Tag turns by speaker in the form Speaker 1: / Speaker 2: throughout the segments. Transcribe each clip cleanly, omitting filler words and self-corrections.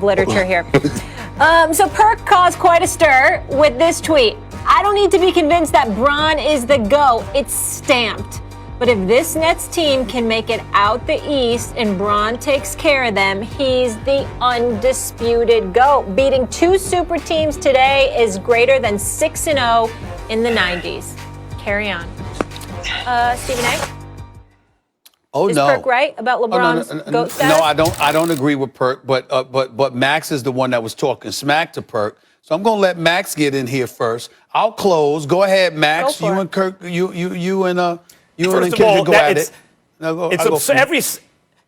Speaker 1: literature here. So Perk caused quite a stir with this tweet. I don't need to be convinced that Bron is the GOAT. It's stamped. But if this Nets team can make it out the East and Bron takes care of them, he's the undisputed GOAT. Beating two super teams today is greater than 6-0 in the 90s. Carry on. Stephen A?
Speaker 2: Oh,
Speaker 1: is
Speaker 2: no.
Speaker 1: Perk right about LeBron's GOAT status?
Speaker 2: No, I don't agree with Perk, but Max is the one that was talking smack to Perk. So I'm going to let Max get in here first. I'll close. Go ahead, Max.
Speaker 1: Go
Speaker 2: you and Kirk, you and
Speaker 3: First of all,
Speaker 2: go at it.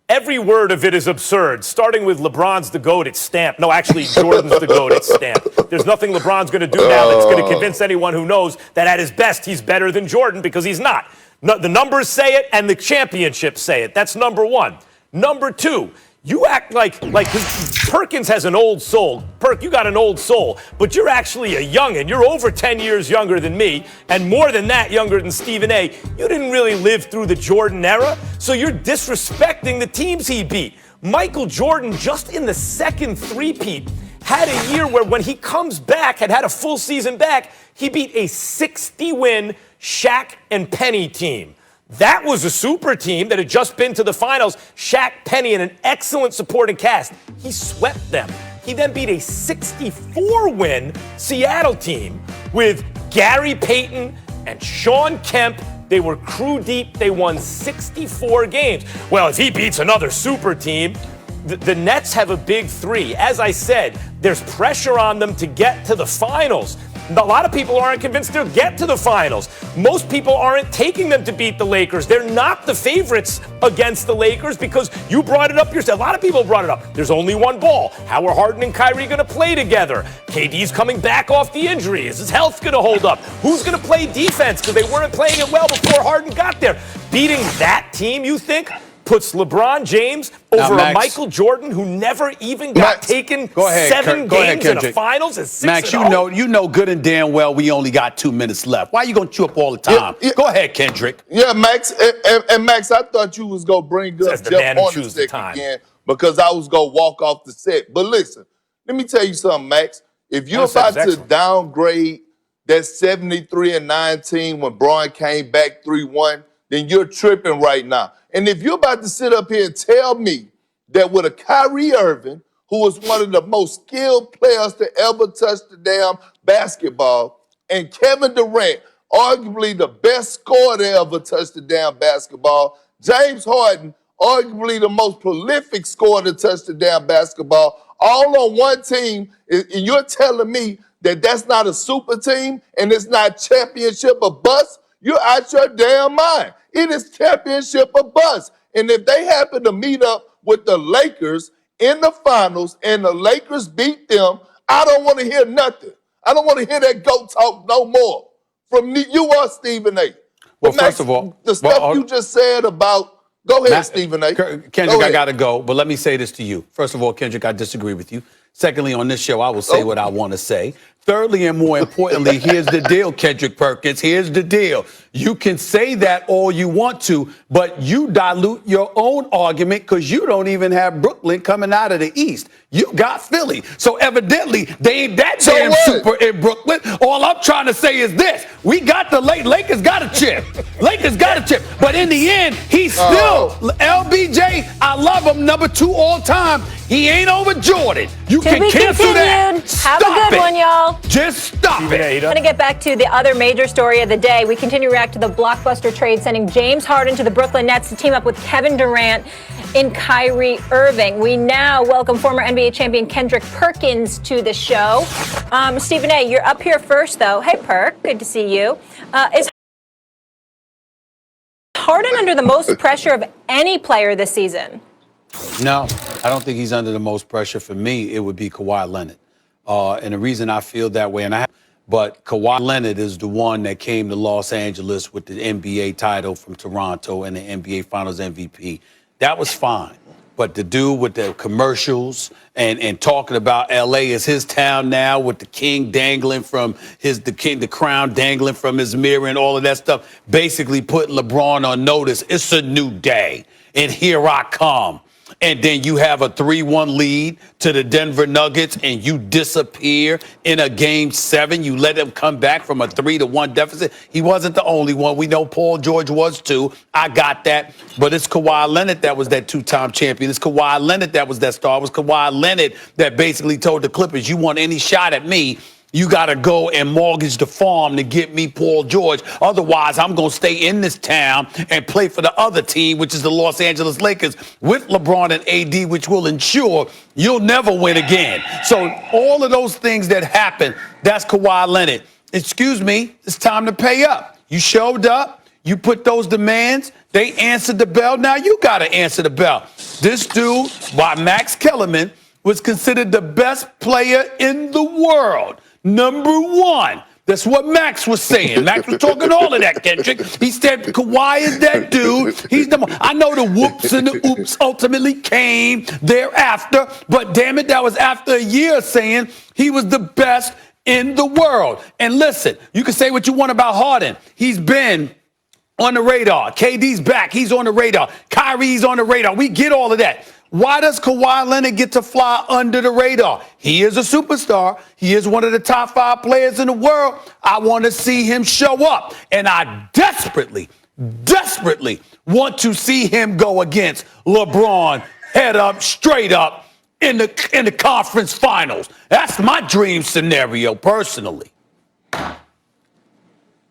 Speaker 3: Every word of it is absurd. Starting with LeBron's the GOAT, it's stamped. No, actually, Jordan's the GOAT, it's stamped. There's nothing LeBron's going to do now that's going to convince anyone who knows that at his best he's better than Jordan, because he's not. No, the numbers say it and the championships say it. That's number one. Number two, you act like Perkins has an old soul. Perk, you got an old soul, but you're actually a youngin'. You're over 10 years younger than me, and more than that, younger than Stephen A. You didn't really live through the Jordan era, so you're disrespecting the teams he beat. Michael Jordan, just in the second three-peat, had a year where when he comes back, had a full season back, he beat a 60-win Shaq and Penny team. That was a super team that had just been to the finals. Shaq, Penny, and an excellent supporting cast. He swept them. He then beat a 64-win Seattle team with Gary Payton and Sean Kemp. They were crew deep. They won 64 games. Well, if he beats another super team, the Nets have a big three. As I said, there's pressure on them to get to the finals. A lot of people aren't convinced they'll get to the finals. Most people aren't taking them to beat the Lakers. They're not the favorites against the Lakers because you brought it up yourself. A lot of people brought it up. There's only one ball. How are Harden and Kyrie going to play together? KD's coming back off the injury. Is his health going to hold up? Who's going to play defense? Because they weren't playing it well before Harden got there. Beating that team, you think, puts LeBron James over a Michael Jordan who never even got taken seven games in a finals at 6-0?
Speaker 2: Max, you know good and damn well we only got 2 minutes left. Why are you going to chew up all the time? Go ahead, Kendrick.
Speaker 4: Yeah, Max. And Max, I thought you was going to bring up Jeff Hornacek again because I was going to walk off the set. But listen, let me tell you something, Max. If you're about to downgrade that 73-19 when Bron came back 3-1, then you're tripping right now. And if you're about to sit up here and tell me that with a Kyrie Irving, who was one of the most skilled players to ever touch the damn basketball, and Kevin Durant, arguably the best scorer to ever touch the damn basketball, James Harden, arguably the most prolific scorer to touch the damn basketball, all on one team, and you're telling me that that's not a super team and it's not championship or bust, you're out your damn mind. It is championship or bust. And if they happen to meet up with the Lakers in the finals and the Lakers beat them, I don't want to hear nothing. I don't want to hear that GOAT talk no more from you or Stephen A.
Speaker 2: Well, first of all,
Speaker 4: the stuff you just said about, go ahead, Stephen A.
Speaker 2: Kendrick, I got to go, but let me say this to you. First of all, Kendrick, I disagree with you. Secondly, on this show, I will say what I want to say. Thirdly, and more importantly, here's the deal, Kendrick Perkins. Here's the deal. You can say that all you want to, but you dilute your own argument because you don't even have Brooklyn coming out of the East. You got Philly. So evidently, they ain't that damn super in Brooklyn. All I'm trying to say is this. We got the Lakers got a chip. Lakers got a chip. But in the end, he's still LBJ. I love him, number 2 all time. He ain't over Jordan. You can cancel that.
Speaker 1: Have a good one, y'all.
Speaker 2: Just stop it.
Speaker 1: I'm going to get back to the other major story of the day. We continue to react to the blockbuster trade sending James Harden to the Brooklyn Nets to team up with Kevin Durant and Kyrie Irving. We now welcome former NBA champion Kendrick Perkins to the show. Stephen A., you're up here first, though. Hey, Perk. Good to see you. Is Harden under the most pressure of any player this season?
Speaker 2: No, I don't think he's under the most pressure. For me, it would be Kawhi Leonard. And the reason I feel that way, but Kawhi Leonard is the one that came to Los Angeles with the NBA title from Toronto and the NBA Finals MVP. That was fine. But the dude with the commercials and talking about LA is his town now with the king dangling from the crown dangling from his mirror and all of that stuff, basically putting LeBron on notice. It's a new day. And here I come. and then you have a 3-1 lead to the Denver Nuggets and you disappear in a game 7. You let them come back from a 3-1 deficit. He wasn't the only one. We know Paul George was too. I got that. But it's Kawhi Leonard that was that 2-time champion. It's Kawhi Leonard that was that star. It was Kawhi Leonard that basically told the Clippers, you want any shot at me, you got to go and mortgage the farm to get me Paul George. Otherwise, I'm going to stay in this town and play for the other team, which is the Los Angeles Lakers, with LeBron and AD, which will ensure you'll never win again. So all of those things that happen, that's Kawhi Leonard. Excuse me, it's time to pay up. You showed up. You put those demands. They answered the bell. Now you got to answer the bell. This dude, by Max Kellerman, was considered the best player in the world. Number 1. That's what Max was saying. Max was talking all of that, Kendrick. He said Kawhi is that dude. He's the. I know the whoops and the oops ultimately came thereafter, but damn it, that was after a year saying he was the best in the world. And listen, you can say what you want about Harden. He's been on the radar. KD's back. He's on the radar. Kyrie's on the radar. We get all of that. Why does Kawhi Leonard get to fly under the radar? He is a superstar. He is one of the top 5 players in the world. I want to see him show up. And I desperately want to see him go against LeBron head up, straight up in the conference finals. That's my dream scenario personally.
Speaker 3: All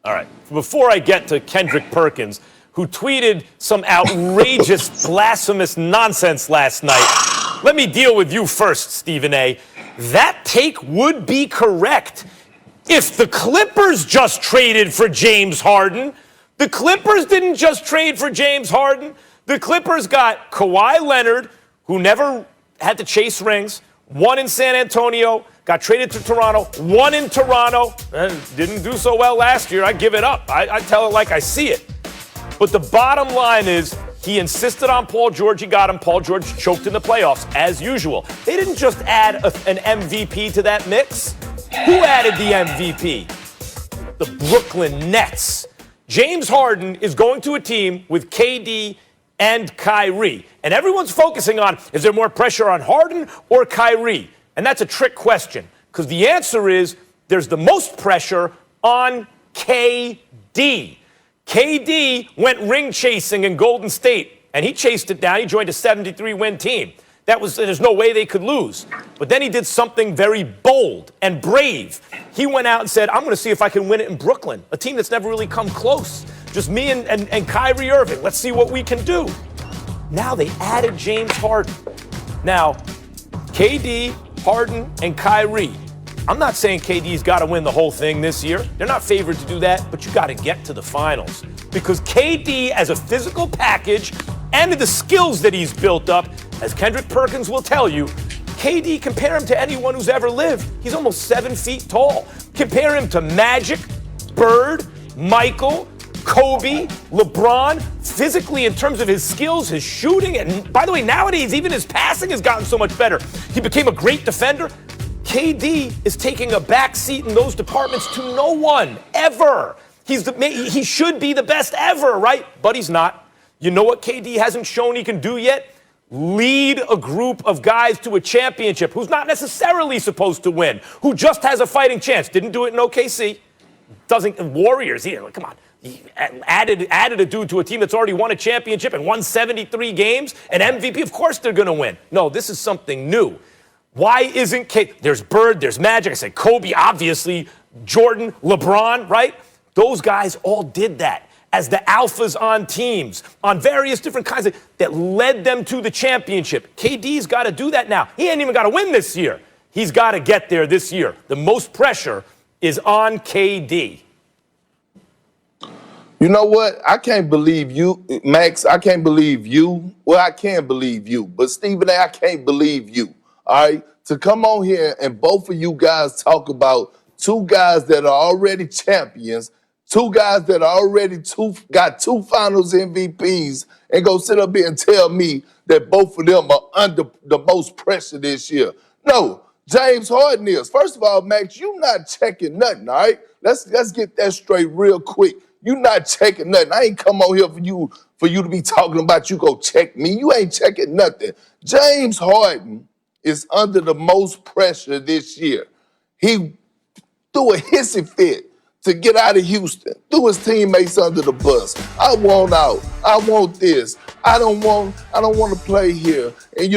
Speaker 3: right. Before I get to Kendrick Perkins, who tweeted some outrageous, blasphemous nonsense last night, let me deal with you first, Stephen A. That take would be correct if the Clippers just traded for James Harden. The Clippers didn't just trade for James Harden. The Clippers got Kawhi Leonard, who never had to chase rings, one in San Antonio, got traded to Toronto, one in Toronto, and didn't do so well last year. I give it up. I tell it like I see it. But the bottom line is he insisted on Paul George. He got him. Paul George choked in the playoffs, as usual. They didn't just add an MVP to that mix. Who added the MVP? The Brooklyn Nets. James Harden is going to a team with KD and Kyrie. And everyone's focusing on, is there more pressure on Harden or Kyrie? And that's a trick question, because the answer is there's the most pressure on KD. KD went ring chasing in Golden State, and he chased it down. He joined a 73-win team. There's no way they could lose. But then he did something very bold and brave. He went out and said, I'm going to see if I can win it in Brooklyn, a team that's never really come close. Just me and Kyrie Irving. Let's see what we can do. Now they added James Harden. Now, KD, Harden, and Kyrie. I'm not saying KD's got to win the whole thing this year. They're not favored to do that, but you got to get to the finals. Because KD, as a physical package and the skills that he's built up, as Kendrick Perkins will tell you, KD, compare him to anyone who's ever lived. He's almost 7 feet tall. Compare him to Magic, Bird, Michael, Kobe, LeBron, physically in terms of his skills, his shooting. And by the way, nowadays, even his passing has gotten so much better. He became a great defender. KD is taking a back seat in those departments to no one, ever. He should be the best ever, right? But he's not. You know what KD hasn't shown he can do yet? Lead a group of guys to a championship who's not necessarily supposed to win, who just has a fighting chance. Didn't do it in OKC. Warriors, come on. He added a dude to a team that's already won a championship and won 73 games, an MVP. Of course they're going to win. No, this is something new. Why isn't there's Bird, there's Magic, I said Kobe, obviously, Jordan, LeBron, right? Those guys all did that as the alphas on teams, on various different kinds that led them to the championship. KD's got to do that now. He ain't even got to win this year. He's got to get there this year. The most pressure is on KD.
Speaker 4: You know what? I can't believe you, Max. I can't believe you. Well, I can believe you. But Stephen A., I can't believe you. All right? To come on here and both of you guys talk about two guys that are already champions, two guys that are already got 2 finals MVPs, and go sit up here and tell me that both of them are under the most pressure this year. No, James Harden is. First of all, Max, you not checking nothing, all right? Let's get that straight real quick. You not checking nothing. I ain't come on here for you to be talking about you go check me. You ain't checking nothing. James Harden is under the most pressure this year. He threw a hissy fit to get out of Houston, threw his teammates under the bus. I want out. I want this. I don't want to play here. And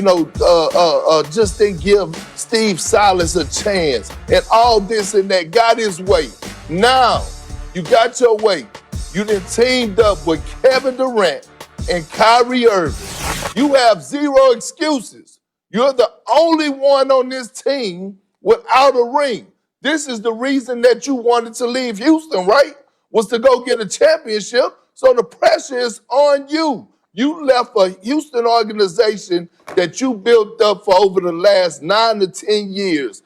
Speaker 4: just didn't give Steve Silas a chance. And all this and that got his way. Now, you got your way. You done teamed up with Kevin Durant and Kyrie Irving. You have zero excuses. You're the only one on this team without a ring. This is the reason that you wanted to leave Houston, right? Was to go get a championship. So the pressure is on you. You left a Houston organization that you built up for over the last 9 to 10 years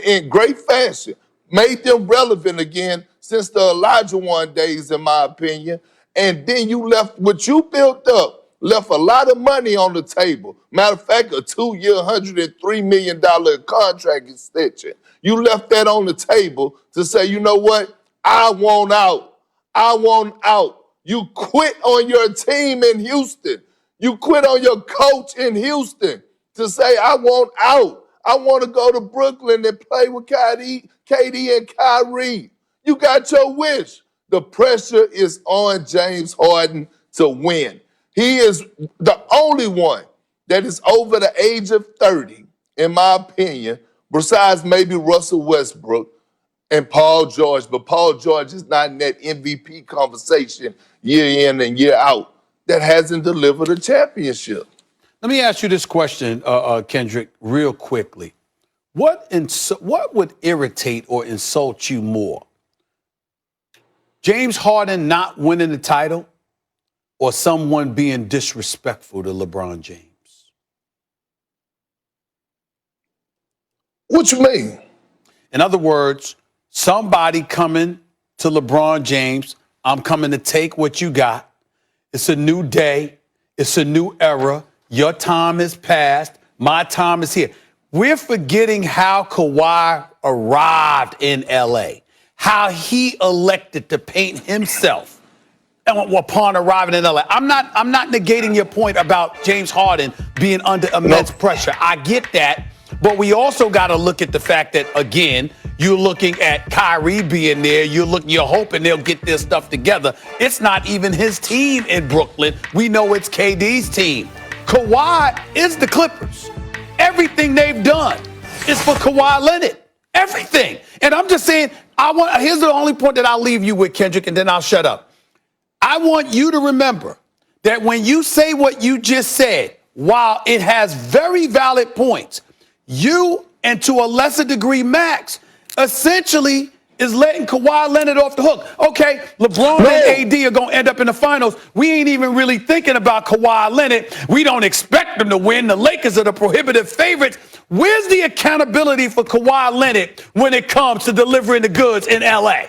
Speaker 4: in great fashion. Made them relevant again since the Olajuwon days, in my opinion. And then you left what you built up, left a lot of money on the table. Matter of fact, a 2-year, $103 million contract extension. You left that on the table to say, you know what? I want out. I want out. You quit on your team in Houston. You quit on your coach in Houston to say, I want out. I want to go to Brooklyn and play with KD and Kyrie. You got your wish. The pressure is on James Harden to win. He is the only one that is over the age of 30, in my opinion, besides maybe Russell Westbrook and Paul George. But Paul George is not in that MVP conversation year in and year out that hasn't delivered a championship.
Speaker 2: Let me ask you this question, Kendrick, real quickly. What would irritate or insult you more? James Harden not winning the title or someone being disrespectful to LeBron James?
Speaker 4: What you mean?
Speaker 2: In other words, somebody coming to LeBron James, I'm coming to take what you got. It's a new day. It's a new era. Your time is past. My time is here. We're forgetting how Kawhi arrived in L.A., how he elected to paint himself upon arriving in L.A. I'm not negating your point about James Harden being under immense pressure. I get that. But we also got to look at the fact that, again, you're looking at Kyrie being there. You're hoping they'll get their stuff together. It's not even his team in Brooklyn. We know it's KD's team. Kawhi is the Clippers. Everything they've done is for Kawhi Leonard. Everything. And I'm just saying, here's the only point that I'll leave you with, Kendrick, and then I'll shut up. I want you to remember that when you say what you just said, while it has very valid points, you, and to a lesser degree, Max, essentially is letting Kawhi Leonard off the hook. Okay, LeBron and AD are going to end up in the finals. We ain't even really thinking about Kawhi Leonard. We don't expect them to win. The Lakers are the prohibitive favorites. Where's the accountability for Kawhi Leonard when it comes to delivering the goods in L.A.?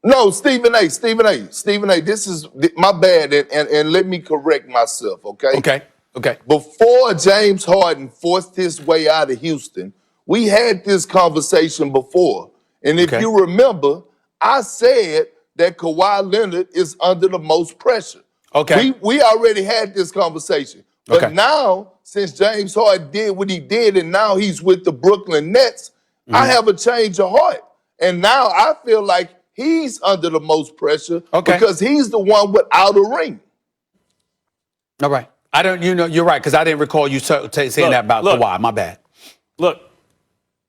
Speaker 4: No, Stephen A. This is my bad, and let me correct myself, okay?
Speaker 2: Okay.
Speaker 4: Before James Harden forced his way out of Houston, we had this conversation before. And if you remember, I said that Kawhi Leonard is under the most pressure.
Speaker 2: Okay.
Speaker 4: We already had this conversation. But now, since James Harden did what he did, and now he's with the Brooklyn Nets, I have a change of heart. And now I feel like he's under the most pressure because he's the one without a ring.
Speaker 2: All right. You're right, because I didn't recall you saying that about Kawhi. My bad.
Speaker 3: Look,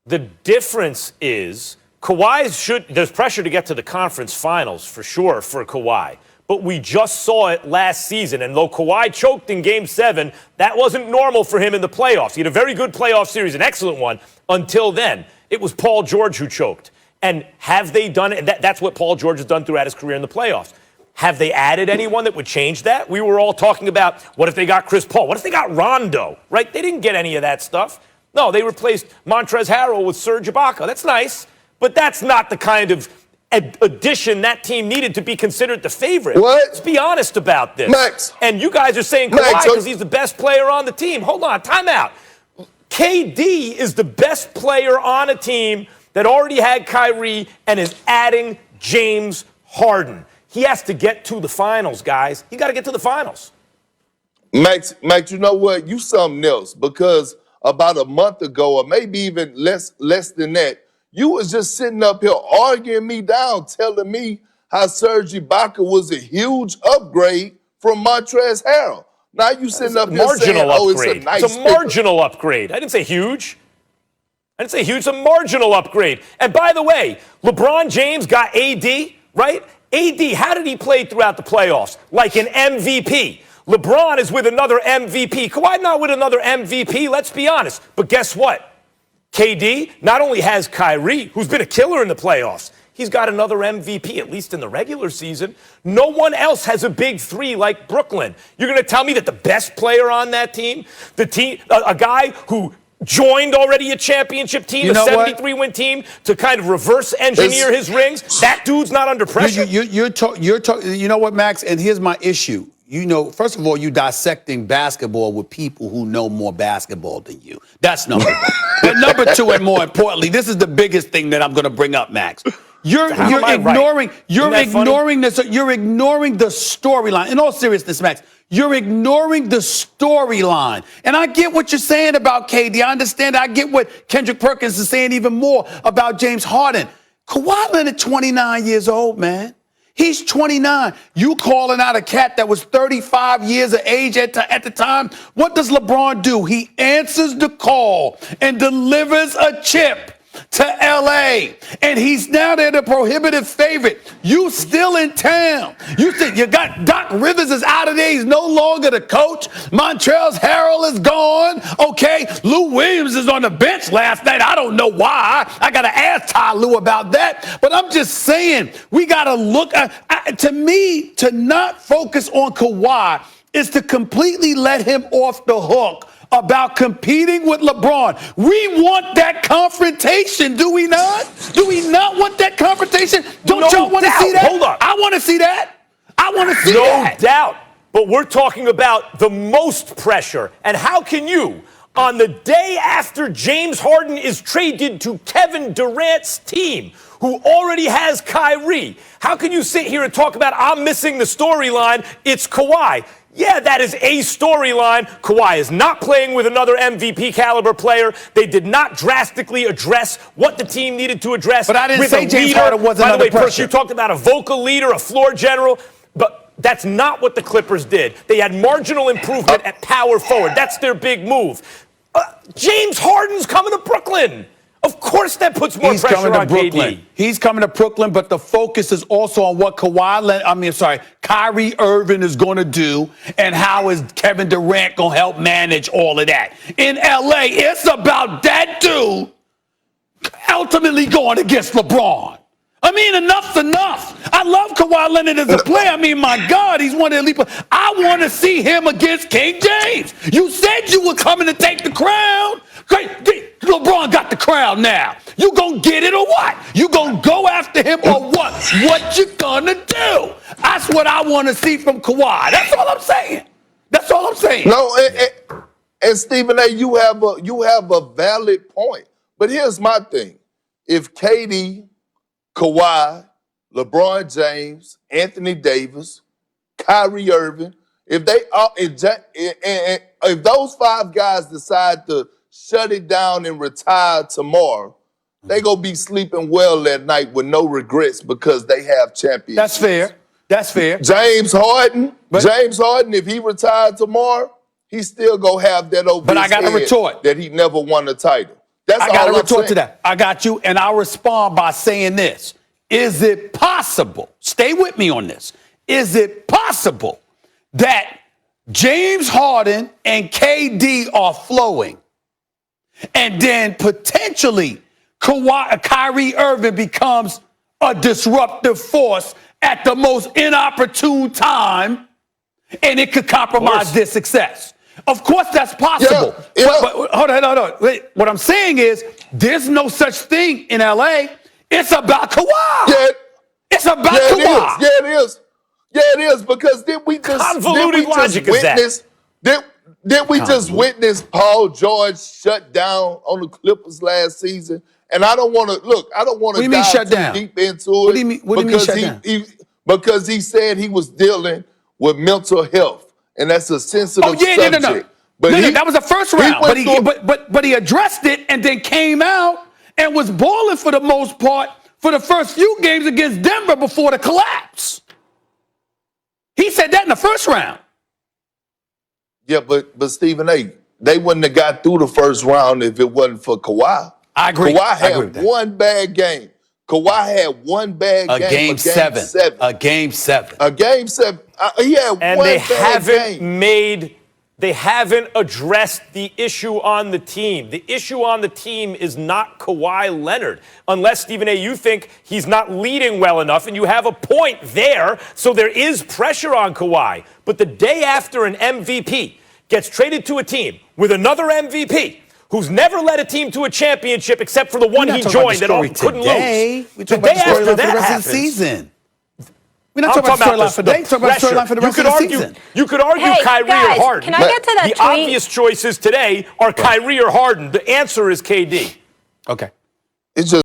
Speaker 3: the difference is there's pressure to get to the conference finals for sure for Kawhi. But we just saw it last season. And though Kawhi choked in Game 7, that wasn't normal for him in the playoffs. He had a very good playoff series, an excellent one, until then. It was Paul George who choked. And have they done it? That's what Paul George has done throughout his career in the playoffs. Have they added anyone that would change that? We were all talking about, what if they got Chris Paul? What if they got Rondo, right? They didn't get any of that stuff. No, they replaced Montrezl Harrell with Serge Ibaka. That's nice, but that's not the kind of addition that team needed to be considered the favorite.
Speaker 4: What?
Speaker 3: Let's be honest about this.
Speaker 4: Max.
Speaker 3: And you guys are saying Kawhi because he's the best player on the team. Hold on, time out. KD is the best player on a team that already had Kyrie and is adding James Harden. He has to get to the finals, guys. He got to get to the finals.
Speaker 4: Max, you know what? You something else, because about a month ago, or maybe even less than that, you was just sitting up here arguing me down, telling me how Serge Ibaka was a huge upgrade from Montrezl Harrell. Now you sitting up here saying, "Oh, it's a nice."
Speaker 3: It's a marginal upgrade. I didn't say huge. I didn't say huge. It's a marginal upgrade. And by the way, LeBron James got AD, right? AD, how did he play throughout the playoffs? Like an MVP. LeBron is with another MVP. Kawhi not with another MVP, let's be honest. But guess what? KD not only has Kyrie, who's been a killer in the playoffs, he's got another MVP, at least in the regular season. No one else has a big three like Brooklyn. You're going to tell me that the best player on that team, a guy who joined already a championship team, a 73-win team, to kind of reverse engineer his rings, that dude's not under pressure?
Speaker 2: You're talking. You know what, Max? And here's my issue. You know, first of all, you dissecting basketball with people who know more basketball than you. That's number one. But number two, and more importantly, this is the biggest thing that I'm going to bring up, Max. You're ignoring this. You're ignoring the storyline. In all seriousness, Max, you're ignoring the storyline. And I get what you're saying about KD. I understand. I get what Kendrick Perkins is saying even more about James Harden. Kawhi Leonard, 29 years old, man. He's 29. You calling out a cat that was 35 years of age at the time. What does LeBron do? He answers the call and delivers a chip to L.A. And he's now there, the prohibitive favorite. You still in town. You think you got Doc Rivers is out of there. He's no longer the coach. Montrezl Harrell is gone. Okay. Lou Williams is on the bench last night. I don't know why. I got to ask Ty Lue about that. But I'm just saying, we got to look. To me, to not focus on Kawhi is to completely let him off the hook about competing with LeBron. We want that confrontation, do we not? Do we not want that confrontation? Don't y'all want to see that?
Speaker 3: Hold on.
Speaker 2: I want to see that. I want to see that.
Speaker 3: No doubt. But we're talking about the most pressure. And how can you, on the day after James Harden is traded to Kevin Durant's team, who already has Kyrie, how can you sit here and talk about, I'm missing the storyline, it's Kawhi? Yeah, that is a storyline. Kawhi is not playing with another MVP caliber player. They did not drastically address what the team needed to address.
Speaker 2: But I didn't say James Harden wasn't under pressure.
Speaker 3: Perk, you talked about a vocal leader, a floor general, but that's not what the Clippers did. They had marginal improvement at power forward. That's their big move. James Harden's coming to Brooklyn. Of course that puts more pressure on KD.
Speaker 2: He's coming to Brooklyn, but the focus is also on what Kyrie Irving is going to do and how is Kevin Durant going to help manage all of that. In L.A., it's about that dude ultimately going against LeBron. I mean, enough's enough. I love Kawhi Leonard as a player. I mean, my God, he's one of the elite. I want to see him against King James. You said you were coming to take the crown. Great. LeBron got the crown now. You gonna get it or what? You gonna go after him or what? What you gonna do? That's what I want to see from Kawhi. That's all I'm saying. That's all I'm saying.
Speaker 4: No, and Stephen A., you have a valid point. But here's my thing: if KD, Kawhi, LeBron James, Anthony Davis, Kyrie Irving, if those five guys decide to shut it down and retire tomorrow, they gonna be sleeping well at night with no regrets because they have championships.
Speaker 2: That's fair. That's fair.
Speaker 4: James Harden, if he retired tomorrow, he's still gonna have that over
Speaker 2: But I got to retort
Speaker 4: that he never won a title.
Speaker 2: I got to retort to that. I got you, and I'll respond by saying this. Is it possible, stay with me on this, is it possible that James Harden and KD are flowing and then potentially Kyrie Irving becomes a disruptive force at the most inopportune time and it could compromise their success? Of course, that's possible.
Speaker 4: Yeah.
Speaker 2: But hold on. Wait, what I'm saying is there's no such thing in L.A. It's about Kawhi.
Speaker 4: Yeah.
Speaker 2: It's about Kawhi.
Speaker 4: Yeah, it is. Because did we just witness Paul George shut down on the Clippers last season? And I don't want to dive too deep into it.
Speaker 2: What do you mean shut down?
Speaker 4: because he said he was dealing with mental health, and that's a sensitive subject.
Speaker 2: No.
Speaker 4: But
Speaker 2: that was the first round. But he addressed it and then came out and was balling for the most part for the first few games against Denver before the collapse. He said that in the first round.
Speaker 4: Yeah, but Stephen A., they wouldn't have got through the first round if it wasn't for Kawhi.
Speaker 2: I agree.
Speaker 4: Kawhi had one bad game. Kawhi had one bad game.
Speaker 2: Game seven. A game seven.
Speaker 4: A game seven. He had
Speaker 3: and
Speaker 4: one
Speaker 3: they
Speaker 4: bad game.
Speaker 3: They haven't addressed the issue on the team. The issue on the team is not Kawhi Leonard. Unless, Stephen A., you think he's not leading well enough, and you have a point there, so there is pressure on Kawhi. But the day after an MVP gets traded to a team with another MVP who's never led a team to a championship except for the one he joined that couldn't lose.
Speaker 2: We talk about the storyline for the rest of the season. We're not talking about the storyline for the day. Talking about the storyline for the rest of the season.
Speaker 3: You could argue Kyrie
Speaker 1: guys,
Speaker 3: or Harden.
Speaker 1: Can I get to that
Speaker 3: The
Speaker 1: tweet?
Speaker 3: obvious choices today are Kyrie or Harden. The answer is KD.
Speaker 2: Okay.
Speaker 4: It's just